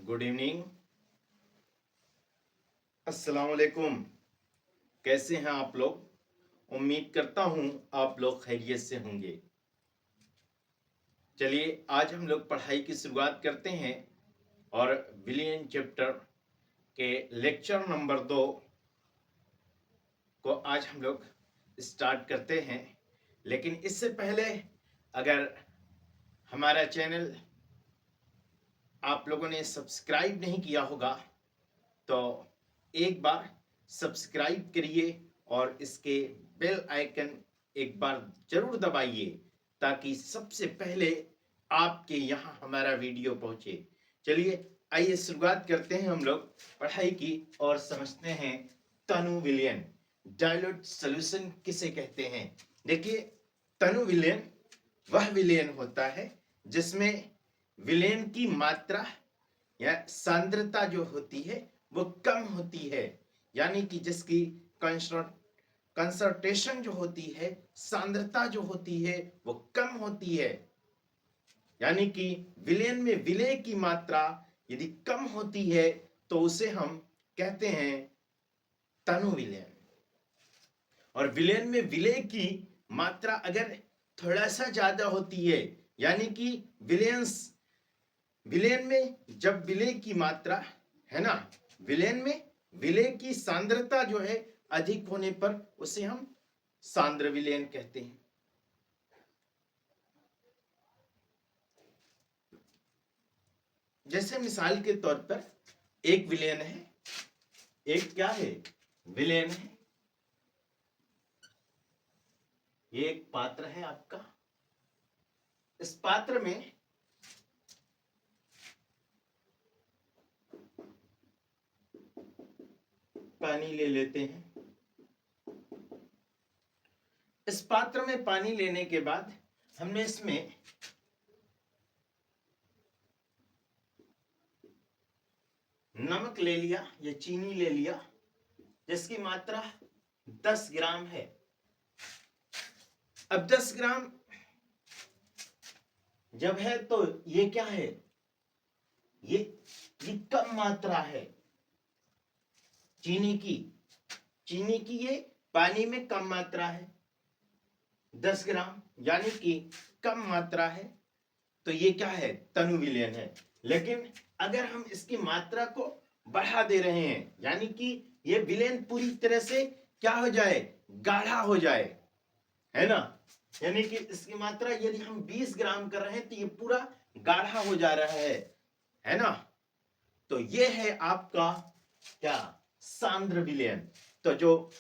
Good evening. अस्सलाम वालेकुम। कैसे हैं आप लोग? उम्मीद करता हूं आप लोग खैरियत से होंगे। चलिए आज हम लोग पढ़ाई की शुरुआत करते हैं और विलियन चैप्टर के लेक्चर नंबर 2 को आज हम लोग स्टार्ट करते हैं। लेकिन इससे पहले अगर हमारा चैनल आप लोगों ने सब्सक्राइब नहीं किया होगा तो एक बार सब्सक्राइब करिए और इसके बेल आइकन एक बार जरूर दबाइए ताकि सबसे पहले आपके यहाँ हमारा वीडियो पहुंचे। चलिए आइए शुरुआत करते हैं हम लोग पढ़ाई की और समझते हैं तनु विलयन। डायल्यूट सॉल्यूशन किसे कहते हैं? देखिए, तनु विलयन वह विलयन होता है जिसमें विलयन की मात्रा या सांद्रता जो होती है वो कम होती है, यानी कि जिसकी कंसंट्रेशन जो होती है, सांद्रता जो होती है वो कम होती है। यानी कि विलयन में विलेय की मात्रा यदि कम होती है तो उसे हम कहते हैं तनु विलयन। और विलयन में विलेय की मात्रा अगर थोड़ा सा ज्यादा होती है, यानी कि विलयन में जब विलेय की मात्रा है ना, विलयन में विलेय की सांद्रता जो है अधिक होने पर उसे हम सांद्र विलयन कहते हैं। जैसे मिसाल के तौर पर एक विलयन है, एक क्या है? विलयन है। ये एक पात्र है आपका। इस पात्र में पानी ले लेते हैं। इस पात्र में पानी लेने के बाद हमने इसमें नमक ले लिया या चीनी ले लिया जिसकी मात्रा 10 ग्राम है। अब 10 ग्राम जब है तो ये क्या है? ये कम मात्रा है चीनी की ये पानी में कम मात्रा है 10 ग्राम, यानी कि कम मात्रा है। तो ये क्या है? तनु विलयन है। लेकिन अगर हम इसकी मात्रा को बढ़ा दे रहे हैं, यानी कि ये विलयन पूरी तरह से क्या हो जाए? गाढ़ा हो जाए, है ना। यानी कि इसकी मात्रा यदि हम 20 ग्राम कर रहे हैं तो ये पूरा गाढ़ा हो जा रहा है ना। तो ये है आपका क्या? सांद्र विलयन। तो जो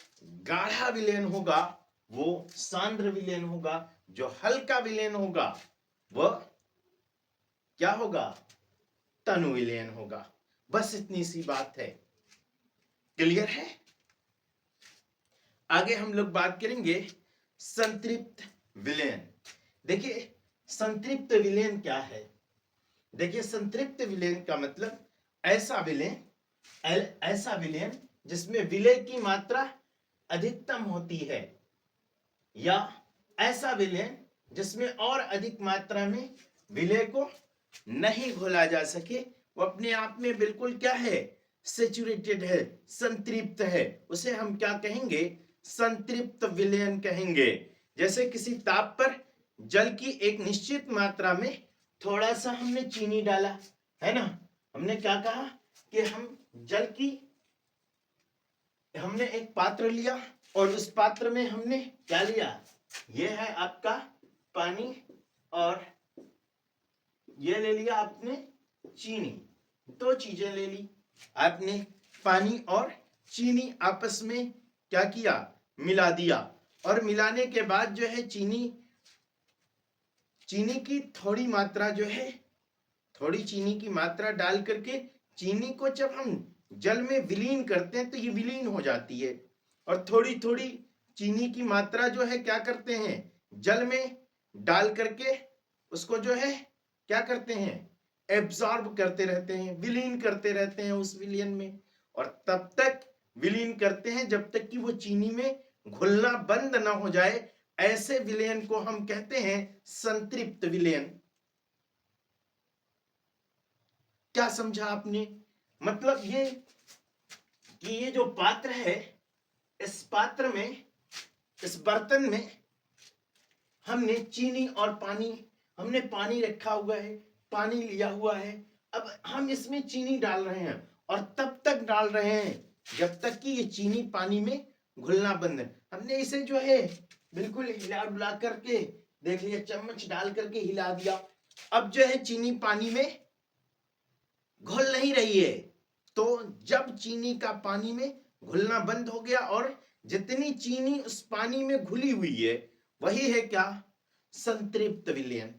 गाढ़ा विलयन होगा वो सांद्र विलयन होगा, जो हल्का विलयन होगा वह क्या होगा? तनु विलयन होगा। बस इतनी सी बात है। क्लियर है? आगे हम लोग बात करेंगे संतृप्त विलयन। देखिए संतृप्त विलयन क्या है? देखिए संतृप्त विलयन का मतलब ऐसा विलयन जिसमें विलेय की मात्रा अधिकतम होती है, या ऐसा विलयन जिसमें और अधिक मात्रा में विलेय को नहीं घोला जा सके, वो अपने आप में बिल्कुल क्या है? सेचुरेटेड है, संतृप्त है। उसे हम क्या कहेंगे? संतृप्त विलयन कहेंगे। जैसे किसी ताप पर जल की एक निश्चित मात्रा में थोड़ा सा हमने चीनी डाला, है ना। हमने क्या कहा कि हमने एक पात्र लिया और उस पात्र में हमने क्या लिया? ये है आपका पानी और ये ले लिया आपने चीनी। दो चीजें ले ली आपने, पानी और चीनी आपस में क्या किया? मिला दिया। और मिलाने के बाद जो है चीनी की थोड़ी मात्रा जो है, थोड़ी चीनी की मात्रा डाल करके चीनी को जब हम जल में विलीन करते हैं तो ये विलीन हो जाती है। और थोड़ी थोड़ी चीनी की मात्रा जो है क्या करते हैं? जल में डाल करके उसको जो है क्या करते हैं? एब्जॉर्ब करते रहते हैं, विलीन करते रहते हैं उस विलयन में। और तब तक विलीन करते हैं जब तक कि वो चीनी में घुलना बंद ना हो जाए। ऐसे विलयन को हम कहते हैं संतृप्त विलयन। क्या समझा आपने? मतलब ये कि ये जो पात्र है, इस पात्र में, इस बर्तन में हमने चीनी और पानी, हमने पानी रखा हुआ है, पानी लिया हुआ है। अब हम इसमें चीनी डाल रहे हैं और तब तक डाल रहे हैं जब तक कि ये चीनी पानी में घुलना बंद है। हमने इसे जो है बिल्कुल हिला डुला करके देख लिया, चम्मच डाल करके हिला दिया। अब जो है चीनी पानी में घुल नहीं रही है। तो जब चीनी का पानी में घुलना बंद हो गया और जितनी चीनी उस पानी में घुली हुई है वही है क्या? संतृप्त विलयन।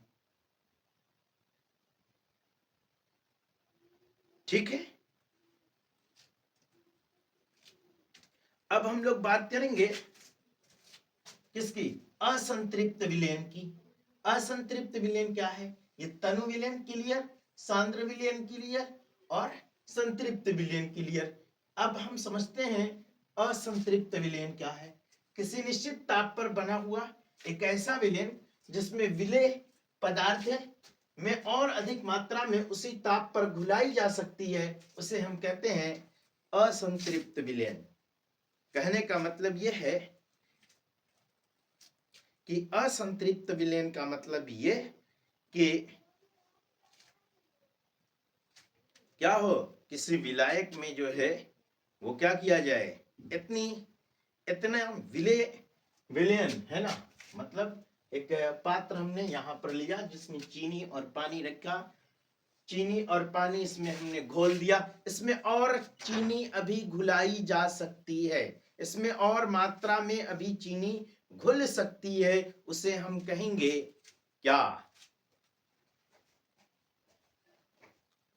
ठीक है। अब हम लोग बात करेंगे किसकी? असंतृप्त विलयन की। असंतृप्त विलयन क्या है? ये तनु विलयन क्लियर, सांद्र विलयन क्लियर और संतृप्त विलयन क्लियर। अब हम समझते हैं असंतृप्त विलयन क्या है। किसी निश्चित ताप पर बना हुआ एक ऐसा विलयन जिसमें विलेय पदार्थ में और अधिक मात्रा में उसी ताप पर घुलाई जा सकती है, उसे हम कहते हैं असंतृप्त विलयन। कहने का मतलब यह है कि असंतृप्त विलयन का मतलब यह कि क्या हो, किसी विलायक में जो है वो क्या किया जाए, इतना विलयन है ना, मतलब एक पात्र हमने यहां पर लिया जिसमें चीनी और पानी रखा, चीनी और पानी इसमें हमने घोल दिया, इसमें और चीनी अभी घुलाई जा सकती है, इसमें और मात्रा में अभी चीनी घुल सकती है, उसे हम कहेंगे क्या?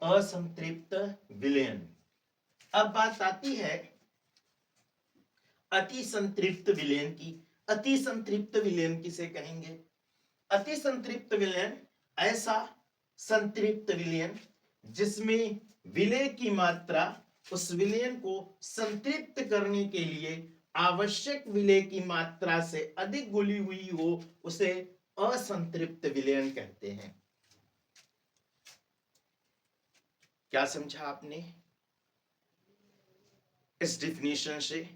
असंतृप्त विलयन। अब बात आती है अति संतृप्त विलयन की। अति संतृप्त विलयन किसे कहेंगे? अति संतृप्त विलयन ऐसा संतृप्त विलयन जिसमें विलेय की मात्रा उस विलयन को संतृप्त करने के लिए आवश्यक विलेय की मात्रा से अधिक घुली हुई हो, उसे असंतृप्त विलयन कहते हैं। क्या समझा आपने इस डिफिनेशन से?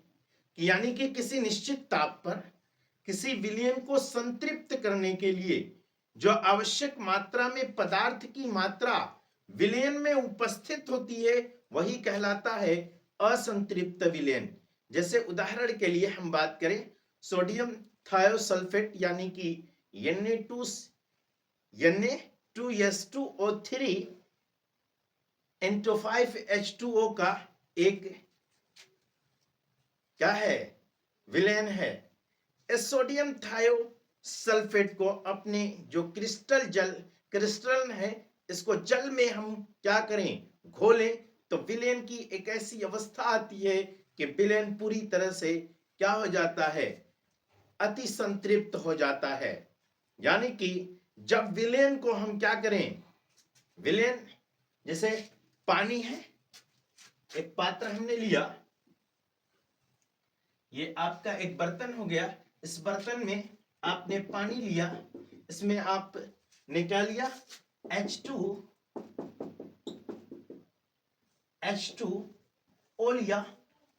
कि यानी कि किसी निश्चित ताप पर किसी विलयन को संतृप्त करने के लिए जो आवश्यक मात्रा में पदार्थ की मात्रा विलयन में उपस्थित होती है वही कहलाता है असंतृप्त विलयन। जैसे उदाहरण के लिए हम बात करें सोडियम थायोसल्फेट यानी कि Na2S2O3 into 5H2O का एक क्या है? विलयन है। इस सोडियम थायोसल्फेट को अपने जो क्रिस्टल है, इसको जल में हम क्या करें? घोलें, तो विलयन की एक ऐसी अवस्था आती है कि विलयन पूरी तरह से क्या हो जाता है? अति संतृप्त हो जाता है। यानी कि जब विलयन को हम क्या करें? विलयन जैसे पानी है, एक पात्र हमने लिया, ये आपका एक बर्तन हो गया, इस बर्तन में आपने पानी लिया, इसमें आपने क्या लिया? H2O लिया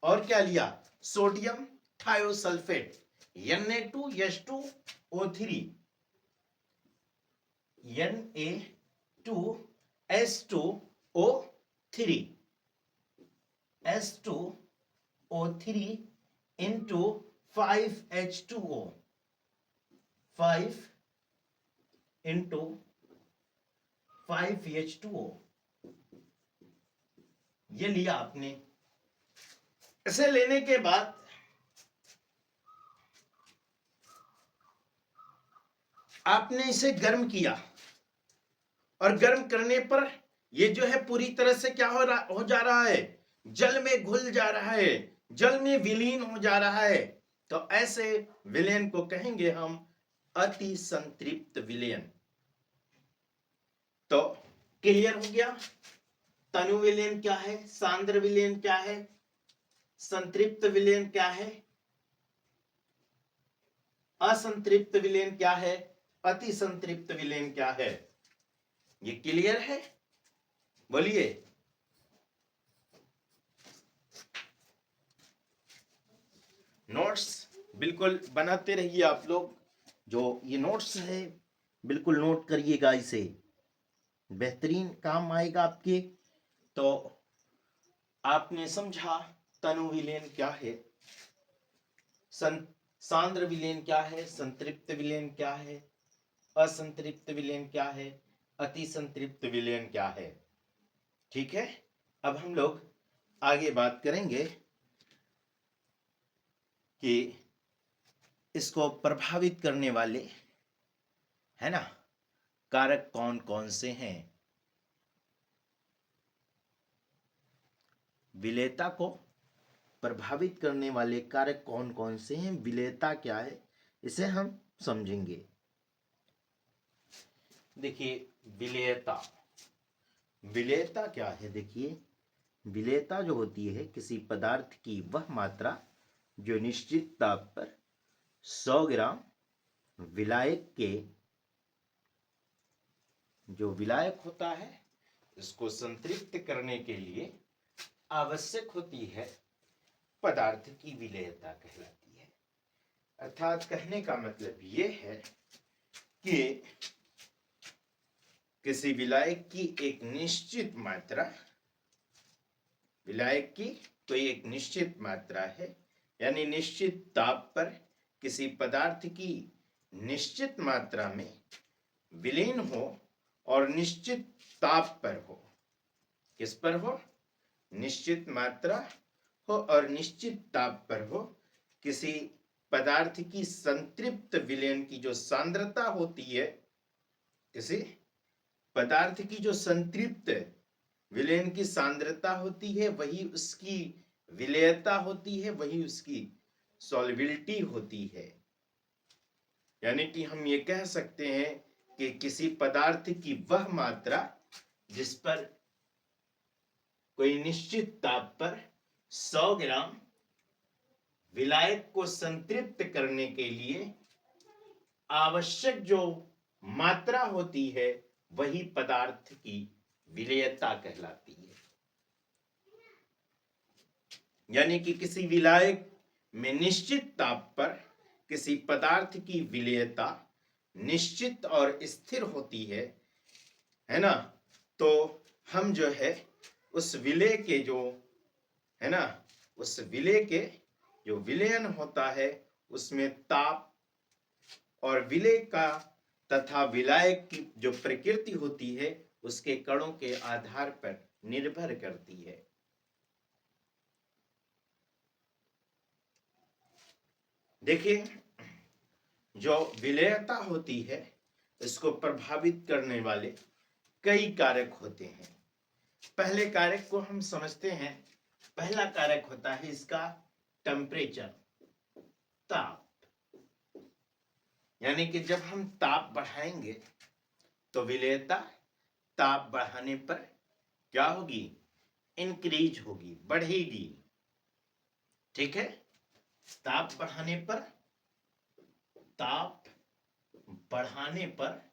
और क्या लिया? Sodium thiosulphate Na2S2O3 S2O3 into 5H2O 5 into 5H2O ये लिया आपने। इसे लेने के बाद आपने इसे गर्म किया और गर्म करने पर ये जो है पूरी तरह से क्या हो जा रहा है? जल में घुल जा रहा है, जल में विलीन हो जा रहा है। तो ऐसे विलयन को कहेंगे हम अति संतृप्त विलयन। तो क्लियर हो गया तनु विलयन क्या है, सांद्र विलयन क्या है, संतृप्त विलयन क्या है, असंतृप्त विलयन क्या है, अति संतृप्त विलयन क्या है। ये क्लियर है? बोलिए। नोट्स बिल्कुल बनाते रहिए आप लोग। जो ये नोट्स है बिल्कुल नोट करिएगा, इसे बेहतरीन काम आएगा आपके। तो आपने समझा तनु विलयन क्या है, सांद्र विलयन क्या है, संतृप्त विलयन क्या है, असंतृप्त विलयन क्या है, अति संतृप्त विलयन क्या है। ठीक है, अब हम लोग आगे बात करेंगे कि इसको प्रभावित करने वाले, है ना, कारक कौन कौन से हैं। विलेयता को प्रभावित करने वाले कारक कौन कौन से हैं, विलेयता क्या है, इसे हम समझेंगे। देखिए विलेयता, विलेयता क्या है। देखिए विलेयता जो होती है किसी पदार्थ की वह मात्रा जो निश्चित ताप पर 100 ग्राम विलायक के, जो विलायक होता है इसको संतृप्त करने के लिए आवश्यक होती है, पदार्थ की विलेयता कहलाती है। अर्थात कहने का मतलब ये है कि किसी विलायक की एक निश्चित मात्रा, विलायक की तो एक निश्चित मात्रा है, यानी निश्चित ताप पर किसी पदार्थ की निश्चित मात्रा में विलीन हो और निश्चित ताप पर हो। किस पर हो? निश्चित मात्रा हो और निश्चित ताप पर हो। किसी पदार्थ की संतृप्त विलयन की जो सांद्रता होती है, किसी पदार्थ की जो संतृप्त विलयन की सांद्रता होती है वही उसकी विलेयता होती है, वही उसकी सॉल्युबिलिटी होती है। यानी कि हम ये कह सकते हैं कि किसी पदार्थ की वह मात्रा जिस पर कोई निश्चित ताप पर 100 ग्राम विलायक को संतृप्त करने के लिए आवश्यक जो मात्रा होती है वही पदार्थ की विलेयता कहलाती है। यानी कि किसी विलायक में निश्चित ताप पर किसी पदार्थ की विलेयता निश्चित और स्थिर होती है ना। तो हम जो है उस विलेय के जो, है ना, उस विलेय के जो विलयन होता है उसमें ताप और विलेय का तथा विलायक की जो प्रकृति होती है उसके कणों के आधार पर निर्भर करती है। देखिए जो विलेयता होती है इसको प्रभावित करने वाले कई कारक होते हैं। पहले कारक को हम समझते हैं। पहला कारक होता है इसका टेम्परेचर, ताप। यानी कि जब हम ताप बढ़ाएंगे तो विलेयता ताप बढ़ाने पर क्या होगी? इंक्रीज होगी, बढ़ेगी। ठीक है, ताप बढ़ाने पर, ताप बढ़ाने पर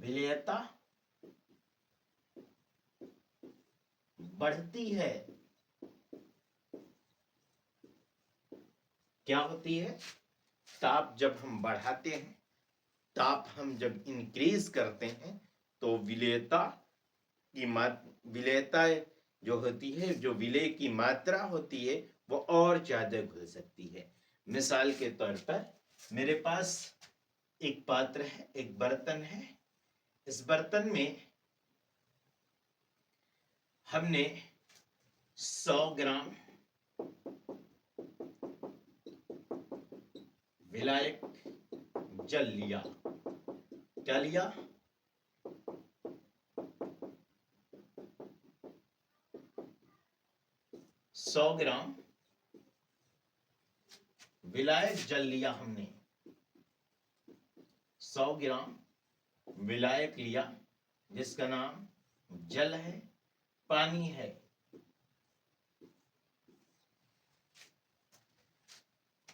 विलेयता बढ़ती है। क्या होती है? ताप जब हम बढ़ाते हैं, ताप हम जब इंक्रीज करते हैं तो विलेयता की विलेयता जो होती है, जो विलेय की मात्रा होती है वो और ज्यादा घुल सकती है। मिसाल के तौर पर मेरे पास एक पात्र है, एक बर्तन है। इस बर्तन में हमने 100 ग्राम विलायक जल लिया। क्या लिया? 100 ग्राम विलायक जल लिया हमने। 100 ग्राम विलायक लिया जिसका नाम जल है, पानी है।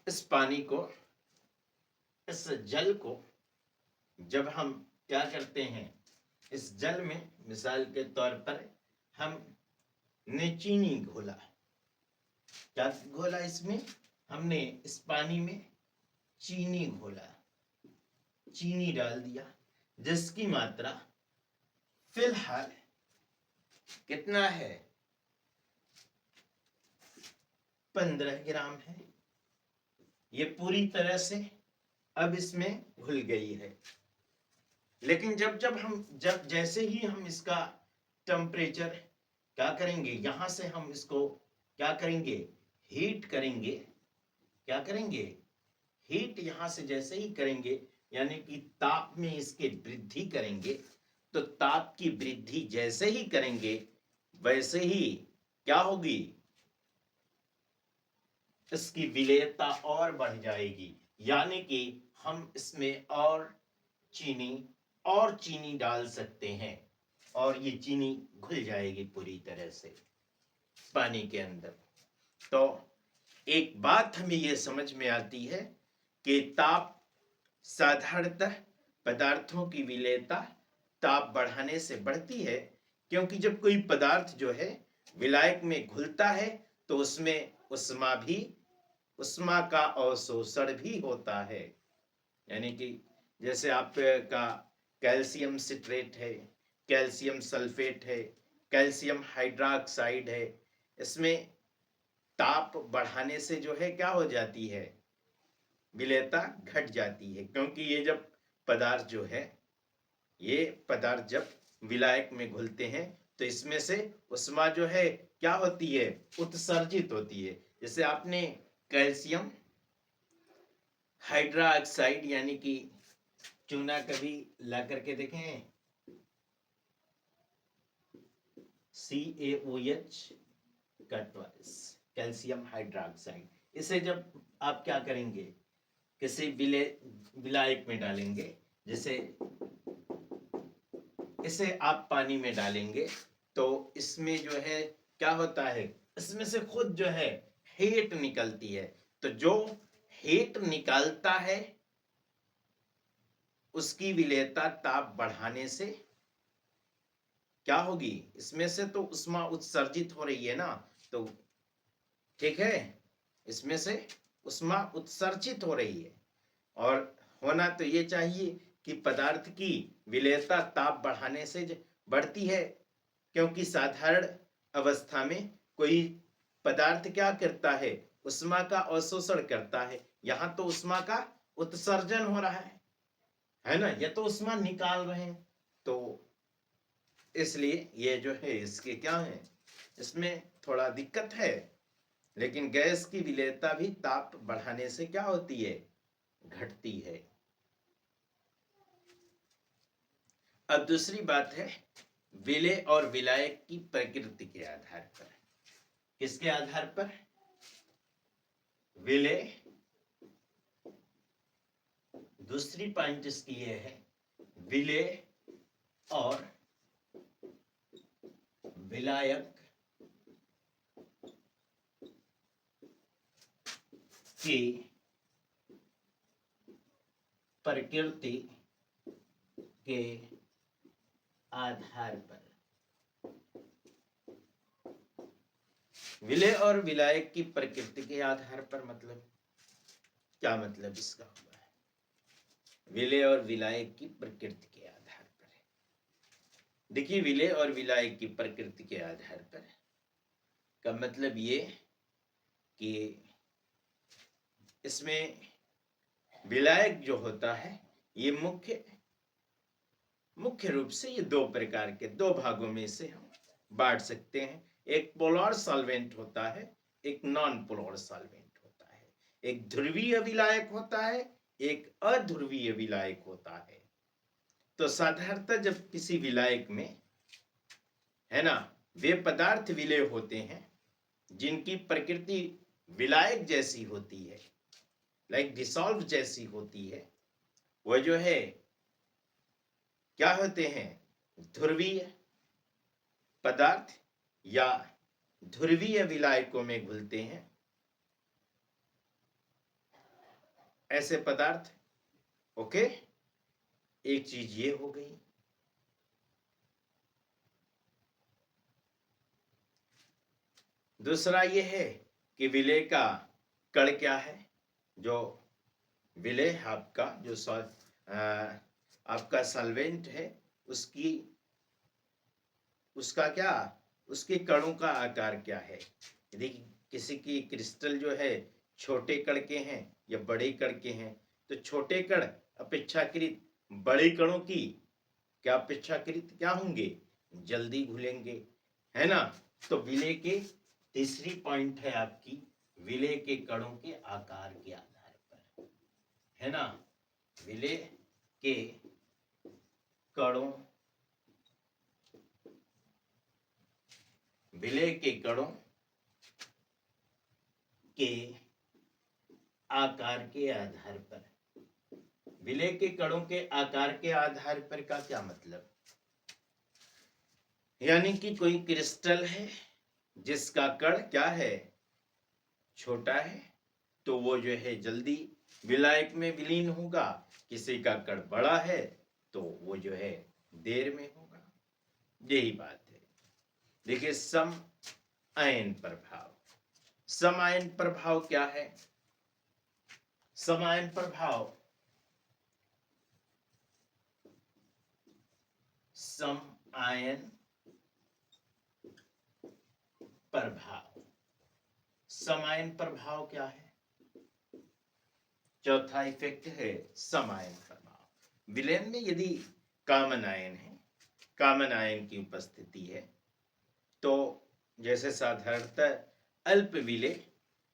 इस पानी को, इस जल को जब हम क्या करते हैं, इस जल में मिसाल के तौर पर हमने चीनी घोला, क्या घोला इसमें, हमने इस पानी में चीनी घोला, चीनी डाल दिया, जिसकी मात्रा फिलहाल कितना है, 15 ग्राम है। ये पूरी तरह से अब इसमें घुल गई है। लेकिन जब जैसे ही हम इसका टेम्परेचर क्या करेंगे, यहां से हम इसको क्या करेंगे, हीट करेंगे, क्या करेंगे, हीट यहां से जैसे ही करेंगे, यानी कि ताप में इसके वृद्धि करेंगे, तो ताप की वृद्धि जैसे ही करेंगे वैसे ही क्या होगी, इसकी विलेयता और बढ़ जाएगी। यानी कि हम इसमें और चीनी डाल सकते हैं और ये चीनी घुल जाएगी पूरी तरह से पानी के अंदर। तो एक बात हमें यह समझ में आती है कि ताप साधारणतः पदार्थों की विलेयता ताप बढ़ाने से बढ़ती है, क्योंकि जब कोई पदार्थ जो है विलायक में घुलता है तो उसमें उष्मा का अवशोषण भी होता है। यानी कि जैसे आपका कैल्शियम सिट्रेट है, कैल्शियम सल्फेट है, कैल्शियम हाइड्रोक्साइड है, इसमें ताप बढ़ाने से जो है क्या हो जाती है, विलेयता घट जाती है। क्योंकि ये जब पदार्थ जो है, ये पदार्थ जब विलायक में घुलते हैं तो इसमें से उष्मा जो है क्या होती है, उत्सर्जित होती है। जैसे आपने कैल्शियम हाइड्रोक्साइड यानी कि चूना कभी ला करके देखे हैं, CaOH का ट्वाइस, कैल्शियम हाइड्रोक्साइड, इसे जब आप क्या करेंगे, किसी विलायक में डालेंगे, जैसे इसे आप पानी में डालेंगे तो इसमें जो है क्या होता है, इसमें से खुद जो है हीट निकलती है। तो जो हीट निकालता है उसकी विलेयता ताप बढ़ाने से क्या होगी, इसमें से तो उष्मा उत्सर्जित हो रही है ना, तो ठीक है, इसमें से उष्मा उत्सर्जित हो रही है। और होना तो ये चाहिए कि पदार्थ की विलेयता ताप बढ़ाने से बढ़ती है, क्योंकि साधारण अवस्था में कोई पदार्थ क्या करता है, उष्मा का अवशोषण करता है। यहां तो उष्मा का उत्सर्जन हो रहा है ना, ये तो उष्मा निकाल रहे हैं। तो इसलिए ये जो है इसके क्या है, इसमें थोड़ा दिक्कत है। लेकिन गैस की विलेयता भी ताप बढ़ाने से क्या होती है, घटती है। अब दूसरी बात है विलेय और विलायक की प्रकृति के आधार पर। किसके आधार पर, विलेय, दूसरी पॉइंट इसकी ये है, विलेय और विलायक की प्रकृति के आधार पर। विलेय और विलायक की प्रकृति के आधार पर मतलब क्या, मतलब इसका हुआ है, विलेय और विलायक की प्रकृति के आधार पर। देखिए विलेय और विलायक की प्रकृति के आधार पर का मतलब ये कि इसमें विलायक जो होता है ये मुख्य रूप से ये दो प्रकार के, दो भागों में से हम बांट सकते हैं। एक पोलर सॉल्वेंट होता है, एक नॉन पोलर सॉल्वेंट होता है। एक ध्रुवीय विलायक होता है, एक अध्रुवीय विलायक होता है। तो साधारणतः जब किसी विलायक में है ना, वे पदार्थ विलेय होते हैं जिनकी प्रकृति विलायक जैसी होती है, लाइक डिसॉल्व जैसी होती है, वह जो है क्या होते हैं, ध्रुवीय पदार्थ या ध्रुवीय विलायकों में घुलते हैं। ऐसे पदार्थ ओके एक चीज ये हो गई। दूसरा ये है कि विलेय का कण क्या है। जो विलेय आपका जो आपका सॉल्वेंट है उसकी उसका क्या उसके कणों का आकार क्या है। यदि किसी की क्रिस्टल जो है छोटे कण के हैं या बड़े कण के हैं तो छोटे कण अपेक्षाकृत बड़े कणों की क्या अपेक्षाकृत क्या होंगे, जल्दी घुलेंगे, है ना। तो विलेय के तीसरी पॉइंट है आपकी विलेय के कणों के आकार के आधार पर, है ना। विलेय के कणों विलेय के कणों के आकार के आधार पर। विलेय के कणों के आकार के आधार पर का क्या मतलब, यानी कि कोई क्रिस्टल है जिसका कण क्या है, छोटा है, तो वो जो है जल्दी विलायक में विलीन होगा। किसी का कण बड़ा है तो वो जो है देर में होगा। यही बात है। देखिए सम आयन प्रभाव। सम आयन प्रभाव क्या है। सम आयन प्रभाव सम आयन प्रभाव सम आयन प्रभाव क्या है। चौथा इफेक्ट है सम आयन प्रभाव। विलयन में यदि कॉमन आयन है, कॉमन आयन की उपस्थिति है तो जैसे साधारणतः अल्प विलेय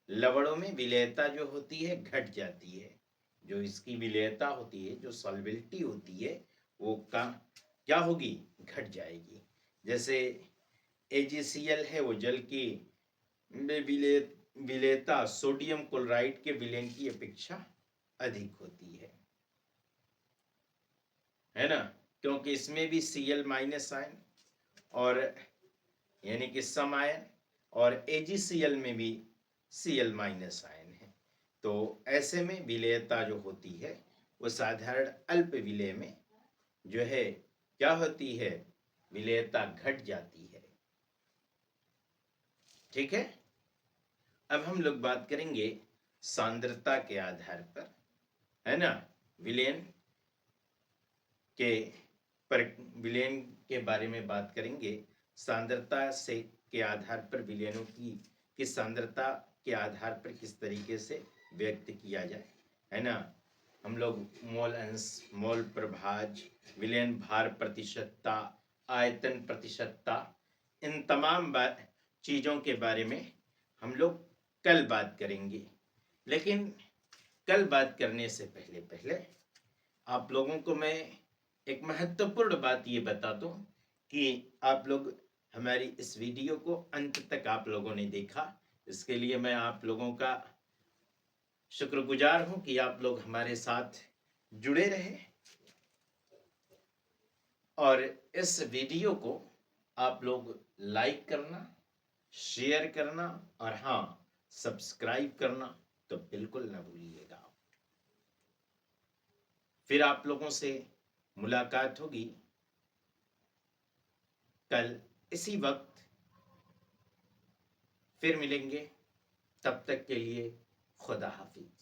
लवणों में विलेयता जो होती है घट जाती है। जो इसकी विलेयता होती है, जो सॉल्बिलिटी होती है, वो क्या होगी, घट जाएगी। जैसे AgCl है वो जल की में विलेयता सोडियम क्लोराइड के विलयन की अपेक्षा अधिक होती है ना। क्योंकि इसमें भी Cl माइनस आयन और यानी कि सम आयन और AgCl में भी Cl माइनस आयन है। तो ऐसे में विलेयता जो होती है वो साधारण अल्प विलेय में जो है क्या होती है, विलेयता घट जाती है। ठीक है। अब हम लोग बात करेंगे सांद्रता के आधार पर, है ना। विलयन के विलयन के बारे में बात करेंगे। सांद्रता से के आधार पर विलयनों की सांद्रता के आधार पर किस तरीके से व्यक्त किया जाए, है ना। हम लोग मोल अंश, मोल प्रभाज, विलयन भार प्रतिशतता, आयतन प्रतिशतता, इन तमाम चीजों के बारे में हम लोग कल बात करेंगे। लेकिन कल बात करने से पहले पहले आप लोगों को मैं एक महत्वपूर्ण बात ये बता दूं कि आप लोग हमारी इस वीडियो को अंत तक आप लोगों ने देखा, इसके लिए मैं आप लोगों का शुक्रगुजार हूं कि आप लोग हमारे साथ जुड़े रहे। और इस वीडियो को आप लोग लाइक करना, शेयर करना और हाँ सब्सक्राइब करना तो बिल्कुल ना भूलिएगा। फिर आप लोगों से मुलाकात होगी कल इसी वक्त, फिर मिलेंगे। तब तक के लिए खुदा हाफिज।